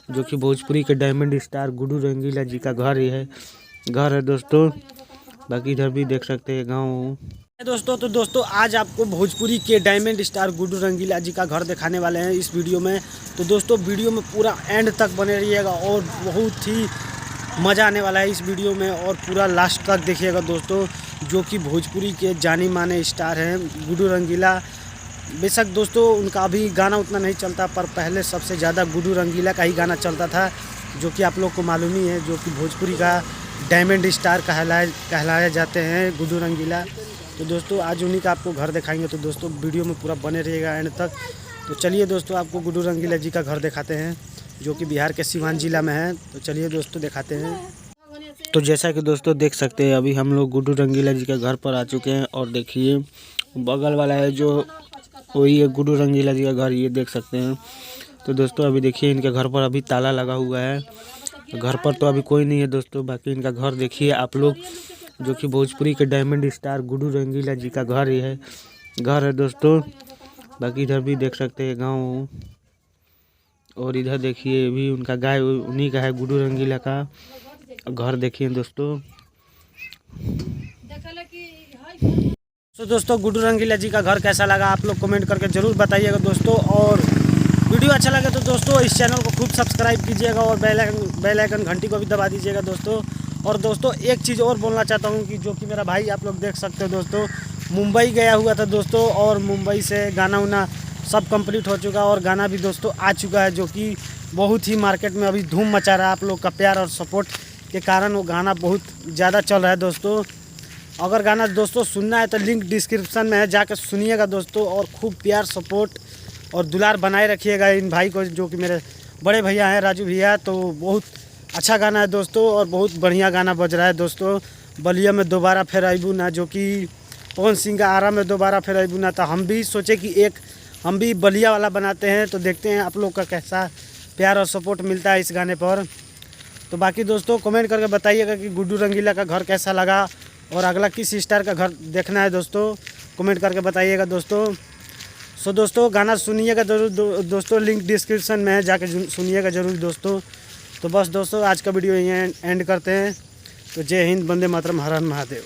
जो कि भोजपुरी के डायमंड स्टार गुड्डू रंगीला जी का घर है दोस्तों। बाकी इधर भी देख सकते हैं गाँव दोस्तों। तो दोस्तों आज आपको भोजपुरी के डायमंड स्टार गुड्डू रंगीला जी का घर दिखाने वाले हैं इस वीडियो में। तो दोस्तों वीडियो में पूरा एंड तक बने रहिएगा और बहुत ही मज़ा आने वाला है इस वीडियो में, और पूरा लास्ट तक देखिएगा दोस्तों। जो कि भोजपुरी के जानी माने स्टार हैं गुड्डू रंगीला। बेशक दोस्तों उनका अभी गाना उतना नहीं चलता, पर पहले सबसे ज़्यादा गुड्डू रंगीला का ही गाना चलता था, जो कि आप लोग को मालूम ही है। जो कि भोजपुरी का डायमंड स्टार कहलाए जाते हैं गुड्डू रंगीला। तो दोस्तों आज उन्हीं का आपको घर दिखाएंगे। तो दोस्तों वीडियो में पूरा बने रहेगा एंड तक। तो चलिए दोस्तों आपको गुड्डू रंगीला जी का घर दिखाते हैं, जो कि बिहार के सिवान जिला में है। तो चलिए दोस्तों दिखाते हैं। तो जैसा कि दोस्तों देख सकते हैं अभी हम लोग गुड्डू रंगीला जी के घर पर आ चुके हैं, और देखिए बगल वाला है जो वही है गुड्डू रंगीला जी का घर, ये देख सकते हैं। तो दोस्तों अभी देखिए इनके घर पर अभी ताला लगा हुआ है, घर पर तो अभी कोई नहीं है दोस्तों। बाकी इनका घर देखिए आप लोग, जो कि भोजपुरी के डायमंड स्टार गुड्डू रंगीला जी का घर है दोस्तों। बाकी इधर भी देख सकते हैं गाँव, और इधर देखिए भी उनका गाय उन्हीं का है गुड्डू रंगीला का घर। देखिए दोस्तों। तो दोस्तों गुड्डू रंगीला जी का घर कैसा लगा आप लोग कमेंट करके ज़रूर बताइएगा दोस्तों। और वीडियो अच्छा लगे तो दोस्तों इस चैनल को खूब सब्सक्राइब कीजिएगा और बेल आइकन घंटी को भी दबा दीजिएगा दोस्तों। और दोस्तों एक चीज़ और बोलना चाहता हूँ कि जो कि मेरा भाई आप लोग देख सकते हो दोस्तों, मुंबई गया हुआ था दोस्तों, और मुंबई से गाना उना सब कंप्लीट हो चुका, और गाना भी दोस्तों आ चुका है, जो कि बहुत ही मार्केट में अभी धूम मचा रहा है। आप लोग का प्यार और सपोर्ट के कारण वो गाना बहुत ज़्यादा चल रहा है दोस्तों। अगर गाना दोस्तों सुनना है तो लिंक डिस्क्रिप्शन में है, जाकर सुनिएगा दोस्तों। और खूब प्यार सपोर्ट और दुलार बनाए रखिएगा इन भाई को, जो कि मेरे बड़े भैया हैं राजू भैया। तो बहुत अच्छा गाना है दोस्तों, और बहुत बढ़िया गाना बज रहा है दोस्तों। बलिया में दोबारा फिर आइबू ना, जो कि पवन सिंह का आरा में दोबारा फिर आइबू ना। तो हम भी सोचे कि एक हम भी बलिया वाला बनाते हैं, तो देखते हैं आप लोग का कैसा प्यार और सपोर्ट मिलता है इस गाने पर। तो बाकी दोस्तों कमेंट करके बताइएगा कि गुड्डू रंगीला का घर कैसा लगा, और अगला किस स्टार का घर देखना है दोस्तों, कमेंट करके बताइएगा दोस्तों। सो दोस्तों गाना सुनिएगा ज़रूर दोस्तों, लिंक डिस्क्रिप्शन में है, जाके सुनिएगा ज़रूर दोस्तों। तो बस दोस्तों आज का वीडियो यहीं एंड करते हैं। तो जय हिंद, वंदे मातरम, हर हर महादेव।